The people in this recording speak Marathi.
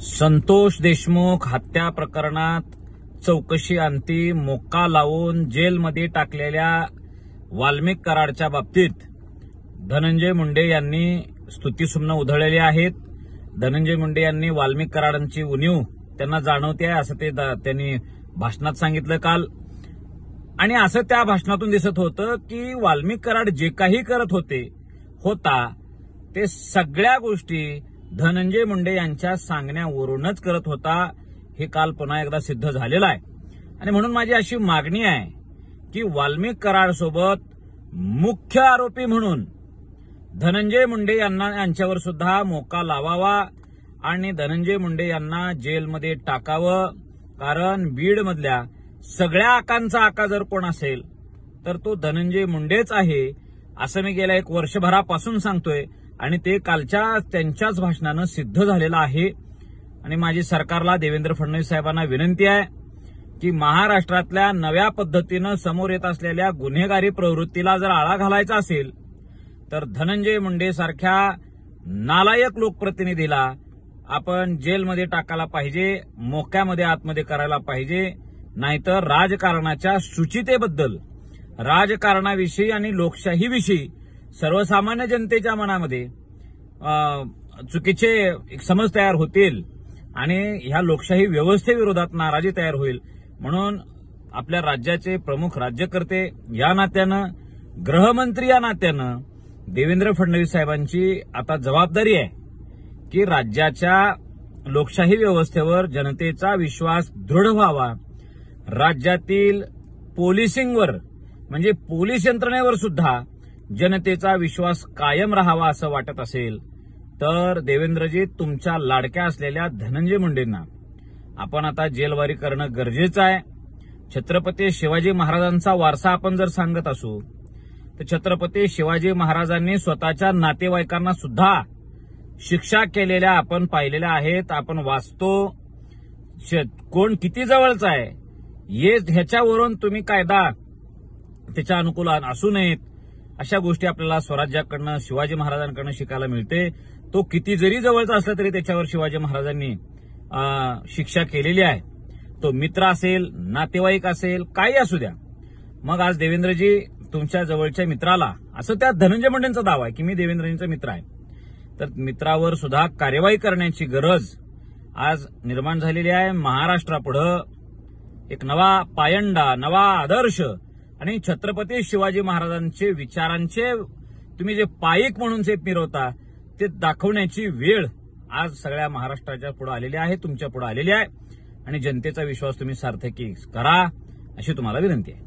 संतोष देशमुख हत्या प्रकरणात चौकशी अंती मोक्का लावून जेलमध्ये टाकलेल्या वाल्मिक कराडच्या बाबतीत धनंजय मुंडे यांनी स्तुतिसुमनं उधळलेली आहेत. धनंजय मुंडे यांनी वाल्मिक कराडांची उणीव त्यांना जाणवते आहे असं त्यांनी भाषणात सांगितलं काल. आणि असं त्या भाषणातून दिसत होतं की वाल्मिक कराड जे काही करत होता ते सगळ्या गोष्टी धनंजय मुंडे यांच्या सांगण्यावरूनच करत होता. हे काल पुन्हा एकदा सिद्ध झालेलं आहे. आणि म्हणून माझी अशी मागणी आहे की वाल्मिक कराड सोबत मुख्य आरोपी म्हणून धनंजय मुंडे यांच्यावर सुद्धा मोक्का लावावा आणि धनंजय मुंडे यांना जेलमध्ये टाकावं. कारण बीडमधल्या सगळ्या आकांचा आका जर कोण असेल तर तो धनंजय मुंडेच आहे असं मी गेल्या एक वर्षभरापासून सांगतोय. आणि ते कालच्या त्यांच्याच भाषणानं सिद्ध झालेलं आहे. आणि माझी सरकारला देवेंद्र फडणवीस साहेबांना विनंती आहे की महाराष्ट्रातल्या नव्या पद्धतीनं समोर येत असलेल्या गुन्हेगारी प्रवृत्तीला जर आळा घालायचा असेल तर धनंजय मुंडे सारख्या नालायक लोकप्रतिनिधीला आपण जेलमध्ये टाकायला पाहिजे, मोक्यामध्ये आतमध्ये करायला पाहिजे. नाहीतर राजकारणाच्या शुचितेबद्दल, राजकारणाविषयी आणि लोकशाहीविषयी सर्वसामान्य जनतेच्या मनामध्ये चुकीचे एक समज तयार होतील आणि ह्या लोकशाही व्यवस्थेविरोधात नाराजी तयार होईल. म्हणून आपल्या राज्याचे प्रमुख राज्यकर्ते या नात्यानं, गृहमंत्री या नात्यानं देवेंद्र फडणवीस साहेबांची आता जबाबदारी आहे की राज्याच्या लोकशाही व्यवस्थेवर जनतेचा विश्वास दृढ व्हावा. राज्यातील पोलिसिंगवर म्हणजे पोलीस यंत्रणेवर सुद्धा जनतेचा विश्वास कायम राहावा असं वाटत असेल तर देवेंद्रजी तुमच्या लाडक्या असलेल्या धनंजय मुंडेंना आपण आता जेलवारी करणं गरजेचं आहे. छत्रपती शिवाजी महाराजांचा वारसा आपण जर सांगत असू तर छत्रपती शिवाजी महाराजांनी स्वतःच्या नातेवाईकांना सुद्धा शिक्षा केलेल्या आपण पाहिलेल्या आहेत. आपण वाचतो कोण किती जवळचा आहे ह्याच्यावरून तुम्ही कायदा त्याच्या अनुकूल असू नयेत अशा गोष्टी आपल्याला स्वराज्याकडनं, शिवाजी महाराजांकडनं शिकायला मिळते. तो किती जरी जवळचा असला तरी त्याच्यावर शिवाजी महाराजांनी शिक्षा केलेली आहे. तो मित्र असेल, नातेवाईक असेल, काही असू द्या. मग आज देवेंद्रजी तुमच्या जवळच्या मित्राला, असं त्या धनंजय मुंडेंचा दावा आहे की मी देवेंद्रजींचा मित्र आहे, तर मित्रावर सुद्धा कार्यवाही करण्याची गरज आज निर्माण झालेली आहे. महाराष्ट्रापुढं एक नवा पायंडा, नवा आदर्श आणि छत्रपती शिवाजी महाराजांचे विचारांचे तुम्ही जे पाईक म्हणून जे मिरवता ते दाखवण्याची वेळ आज सगळ्या महाराष्ट्राच्या पुढे आलेली आहे, तुमच्या पुढे आलेली आहे. आणि जनतेचा विश्वास तुम्ही सार्थकी करा अशी तुम्हाला विनंती आहे.